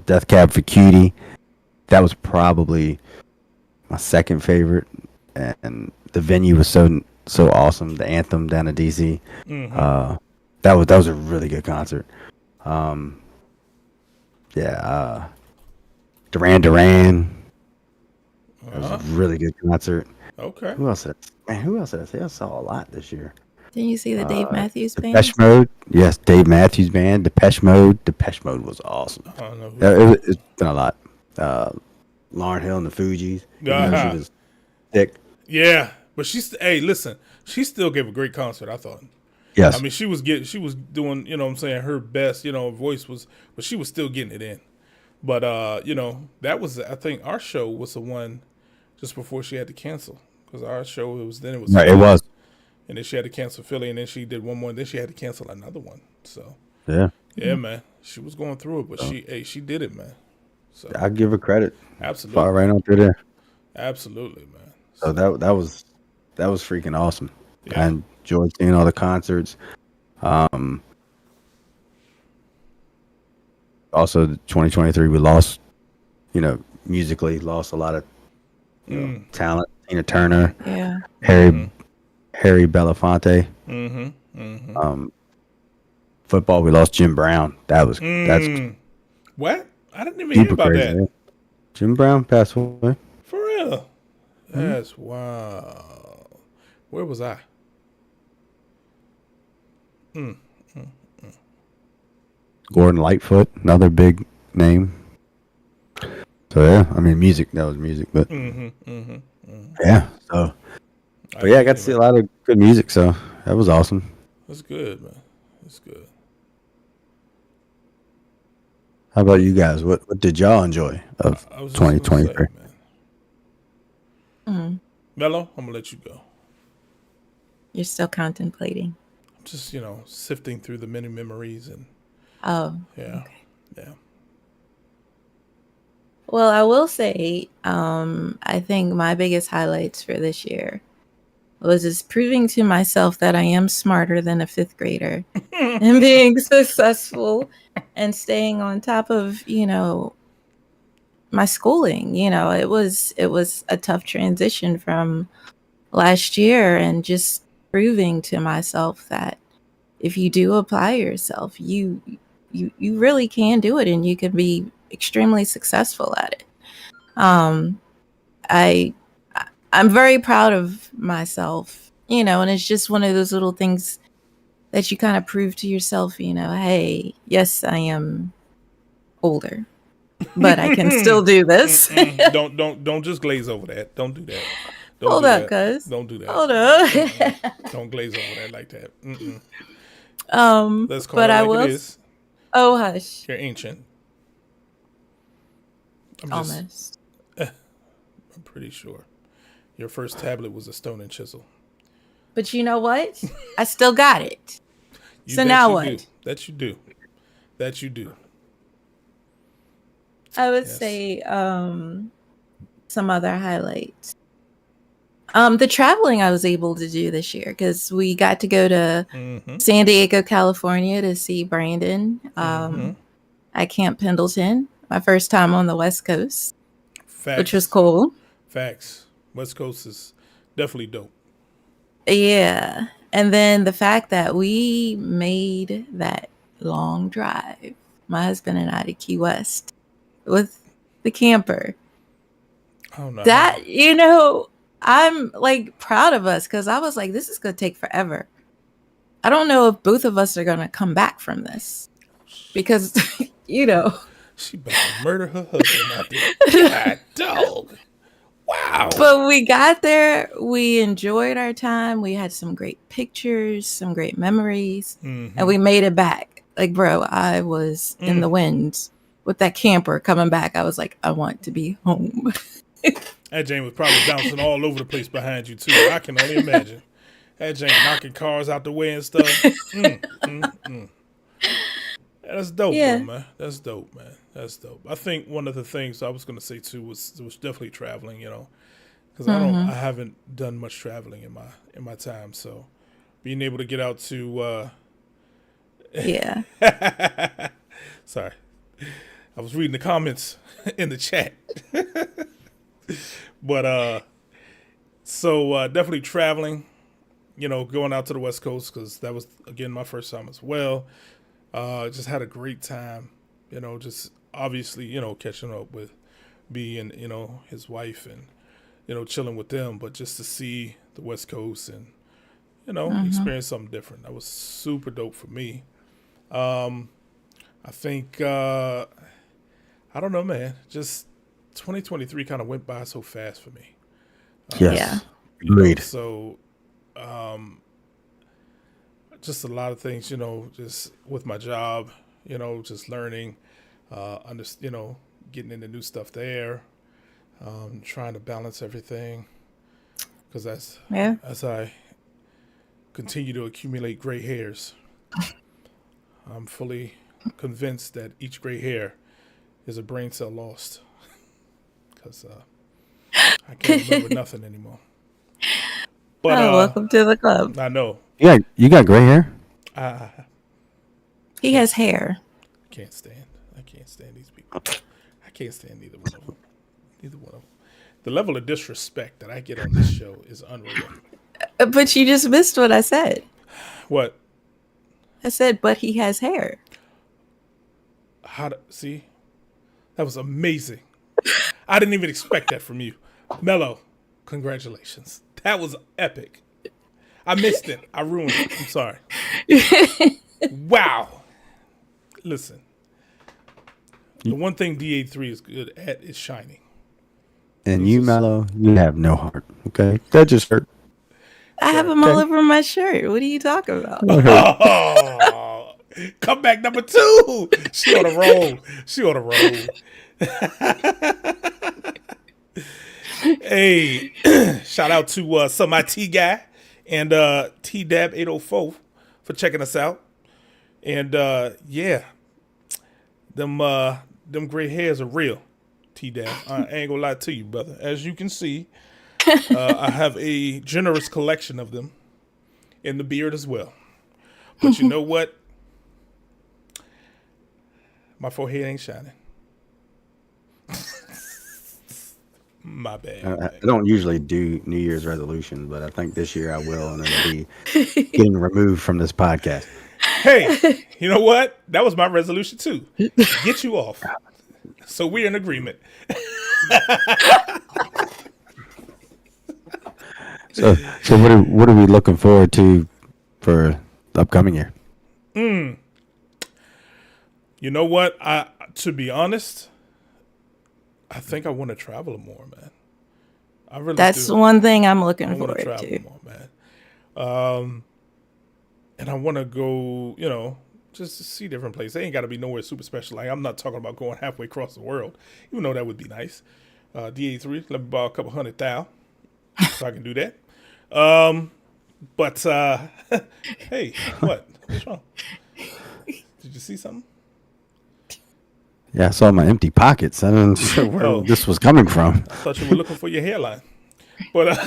Death Cab for Cutie. That was probably my second favorite, and the venue was so awesome. The Anthem down in DC. That was a really good concert. Duran Duran. That was a really good concert. Okay. Who else did I say? I saw a lot this year. Didn't you see the Dave Matthews Band? Depeche Mode. Yes, Dave Matthews Band. Depeche Mode. Depeche Mode was awesome. I don't know who It's been a lot. Lauryn Hill and the Fugees. She was thick. Yeah, but hey, listen, she still gave a great concert, I thought. Yes. I mean, she was doing, what I'm saying, her best, voice was, but she was still getting it in. But, that was, I think our show was the one just before she had to cancel, because our show, it was Right, it was. And then she had to cancel Philly, and then she did one more, and then she had to cancel another one. So, yeah, man, she was going through it, but she did it, man. So I give her credit. absolutely, Far right on through there. absolutely, man. So that was freaking awesome. Yeah. I enjoyed seeing all the concerts. Also, 2023, we lost, musically lost a lot of talent. Tina Turner, Yeah. Harry Belafonte. Football, we lost Jim Brown. That's What? I didn't even hear super about crazy. that. Man. Jim Brown passed away. For real? That's wow. Where was I? Gordon Lightfoot, another big name. So yeah, I mean, that was music, but yeah. So, but yeah, I got to see a lot of good music, so that was awesome. That's good, man. That's good. How about you guys? What did y'all enjoy of I was just gonna say, 2023? man. Mello, I'm gonna let you go. You're still contemplating. I'm just, sifting through the many memories and Oh, yeah, okay. yeah. Well, I will say, I think my biggest highlights for this year was just proving to myself that I am smarter than a fifth grader and being successful and staying on top of, my schooling. It was a tough transition from last year, and just proving to myself that if you do apply yourself, you really can do it, and you can be extremely successful at it. Um, I I'm very proud of myself, and it's just one of those little things that you kind of prove to yourself, hey, yes, I am older, but I can still do this. Don't just glaze over that. Don't do that. Don't Hold do up, that. cuz. Don't do that. Hold up. Don't glaze over that like that. Let's call But it I like it will. is. Oh, hush. You're ancient. Almost. I'm pretty sure. Your first tablet was a stone and chisel. But you know what? I still got it. You So bet now you what? do. That you do. That you do. I would Yes. say some other highlights. The traveling I was able to do this year, because we got to go to San Diego, California to see Brandon at Camp Pendleton. My first time on the West Coast, Facts. which was cool. Facts. West Coast is definitely dope. Yeah. And then the fact that we made that long drive, my husband and I, to Key West with the camper. I don't know. That, I'm like proud of us, because I was like, this is going to take forever. I don't know if both of us are going to come back from this, because, She about to murder her husband out there. God, dog. Wow. But we got there. We enjoyed our time. We had some great pictures, some great memories, and we made it back. Like, bro, I was in the wind with that camper coming back. I was like, I want to be home. That Jane was probably bouncing all over the place behind you, too. I can only imagine. That Jane knocking cars out the way and stuff. That's dope, Yeah. though, man. That's dope, man. That's dope. I think one of the things I was going to say, too, was definitely traveling, because I haven't done much traveling in my time. So being able to get out to, Yeah. sorry, I was reading the comments in the chat. But so definitely traveling, going out to the West Coast, because that was, again, my first time as well. Just had a great time, just obviously, catching up with B and, his wife, and, chilling with them, but just to see the West Coast and, experience something different. That was super dope for me. I think, I don't know, man, just 2023 kind of went by so fast for me. Yes. Agreed. So, just a lot of things, just with my job, just learning, getting into new stuff there, trying to balance everything, because as I continue to accumulate gray hairs, I'm fully convinced that each gray hair is a brain cell lost, because I can't remember nothing anymore. But welcome to the club. I know. Yeah, you got gray hair. He has hair. I can't stand these people. I can't stand neither one of them. Neither one of them. The level of disrespect that I get on this show is unreal. But you just missed what I said. What? I said, but he has hair. See? That was amazing. I didn't even expect that from you. Mello, congratulations. That was epic. I missed it. I ruined it. I'm sorry. Wow. Listen, the one thing D83 is good at is shining. And you, Mello, you have no heart. Okay, that just hurt. I have them all over my shirt. What are you talking about? Oh, comeback number 2. She on a roll. She on a roll. Hey, shout out to some IT guy and TDab804 for checking us out. And yeah, them gray hairs are real. TDab, I ain't gonna lie to you, brother. As you can see, I have a generous collection of them in the beard as well. But you know what? My forehead ain't shining. My bad. I don't usually do New Year's resolution, but I think this year I will, and it'll be getting removed from this podcast. Hey, you know what? That was my resolution too. Get you off. So we're in agreement. So what are we looking forward to for the upcoming year? You know what? To be honest, I think I want to travel more, man. I really That's do. one thing I'm looking I want forward to travel to. more, man. And I want to go, just to see different places. They ain't got to be nowhere super special. Like, I'm not talking about going halfway across the world, even though that would be nice. D83, let me borrow a couple $100,000 so I can do that. But hey, what? What's wrong? Did you see something? Yeah, I saw my empty pockets. I don't know where this was coming from. I thought you were looking for your hairline. But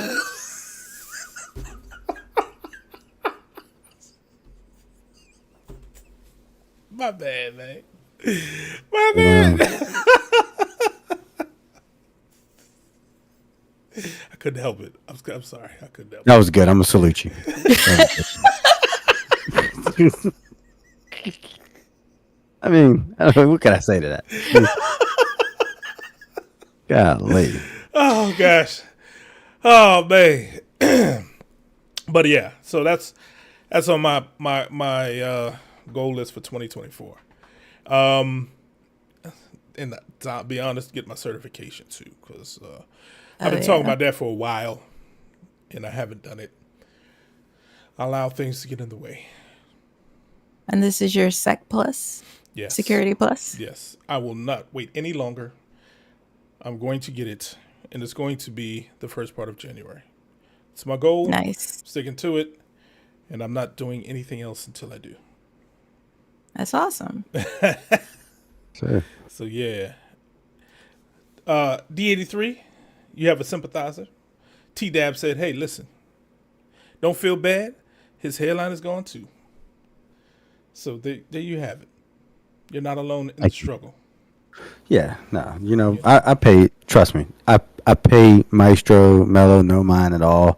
my bad, man. My bad. I couldn't help it. I'm sorry. I couldn't help it. That was good. I'm gonna salute you. I mean, I don't know, what can I say to that? Golly. Oh gosh. Oh man. But yeah, so that's on my goal list for 2024. And to be honest, get my certification too, because I've been talking about that for a while, and I haven't done it. I allow things to get in the way. And this is your Sec Plus? Yes. Security Plus? Yes. I will not wait any longer. I'm going to get it, and it's going to be the first part of January. It's my goal. Nice. Sticking to it, and I'm not doing anything else until I do. That's awesome. Sure. So yeah. D83, you have a sympathizer. T-Dab said, hey, listen, don't feel bad. His hairline is gone too. So there you have it. You're not alone in the struggle. Yeah, no, I pay. Trust me, I pay Maestro Mello no mind at all.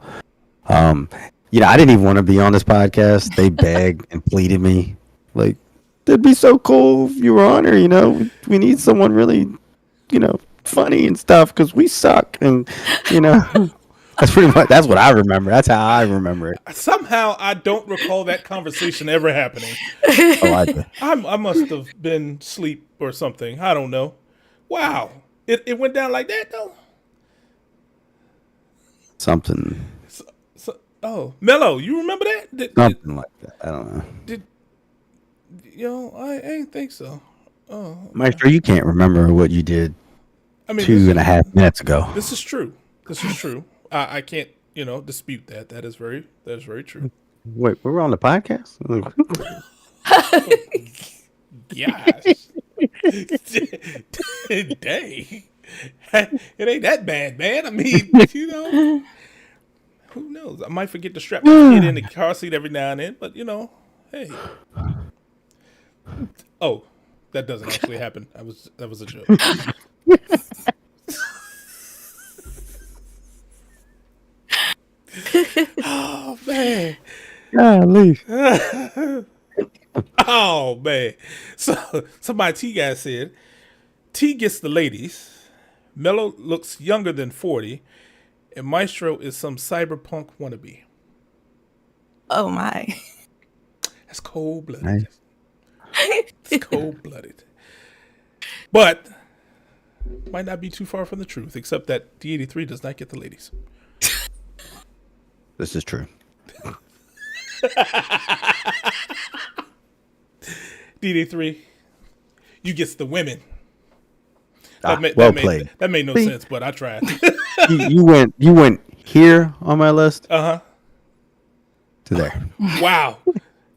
I didn't even want to be on this podcast. They begged and pleaded me, like, it'd be so cool if you were on her. We need someone really, funny and stuff because we suck, and that's pretty much what I remember. That's how I remember it. Somehow I don't recall that conversation ever happening. Oh, I do. I must have been asleep or something. I don't know. Wow. It went down like that, though? Something. Mello, you remember that? Something like that. I don't know. I ain't think so. Oh, Maestro, you can't remember what you did I mean, 2.5 minutes ago. This is true. I can't, dispute that. That is very true. Wait, we're on the podcast? Gosh. Dang. It ain't that bad, man. I mean, who knows? I might forget to strap my kid in the car seat every now and then, but hey. Oh, that doesn't actually happen. That was a joke. Oh man. Golly. Oh man. So somebody T guy said T gets the ladies. Mello looks younger than 40, and Maestro is some cyberpunk wannabe. Oh my. That's cold blooded. Nice. It's cold-blooded. But might not be too far from the truth, except that D83 does not get the ladies. This is true. D83, you gets the women. Well played. That made no See? sense, but I tried. You went here on my list Uh-huh. to there. Wow.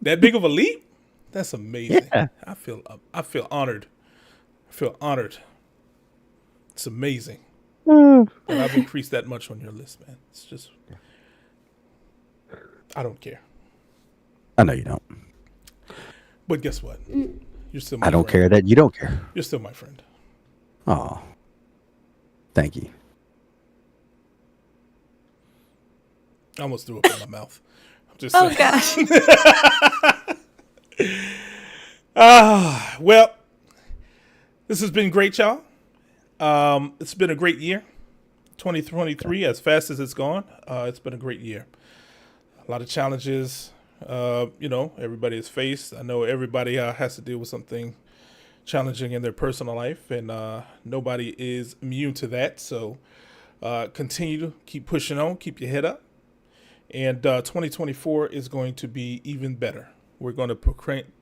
That big of a leap? That's amazing. Yeah. I feel honored. I feel honored. It's amazing that I've increased that much on your list, man. It's just, I don't care. I know you don't. But guess what? You're still my I don't friend. care that you don't care. You're still my friend. Oh, thank you. I almost threw up in my mouth. I'm just Oh saying. gosh. Well, this has been great, y'all. It's been a great year. 2023, as fast as it's gone, it's been a great year. A lot of challenges, everybody has faced. I know everybody has to deal with something challenging in their personal life, and nobody is immune to that. So continue to keep pushing on, keep your head up. And 2024 is going to be even better. We're going to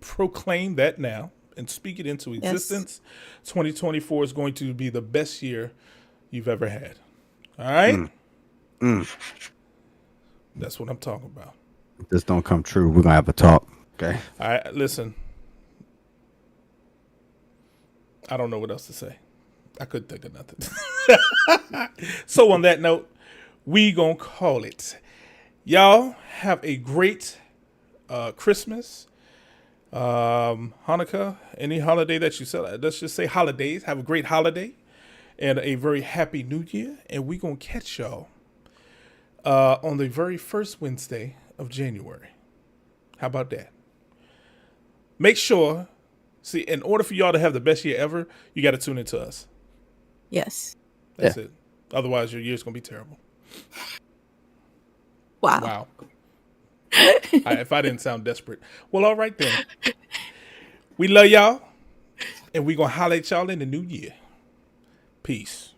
proclaim that now and speak it into existence. 2024 is going to be the best year you've ever had. All right? That's what I'm talking about. If this don't come true, we're gonna have a talk. Okay. All right, listen. I don't know what else to say. I couldn't think of nothing. So on that note, we gonna call it. Y'all have a great Christmas, Hanukkah, any holiday that you celebrate. Let's just say holidays. Have a great holiday and a very happy new year. And we gonna catch y'all on the very first Wednesday of January. How about that? Make sure, see, in order for y'all to have the best year ever, you got to tune into us. Yes. That's it. Otherwise, your year's going to be terrible. Wow. Wow. If I didn't sound desperate. Well, all right then. We love y'all, and we going to holler at y'all in the new year. Peace.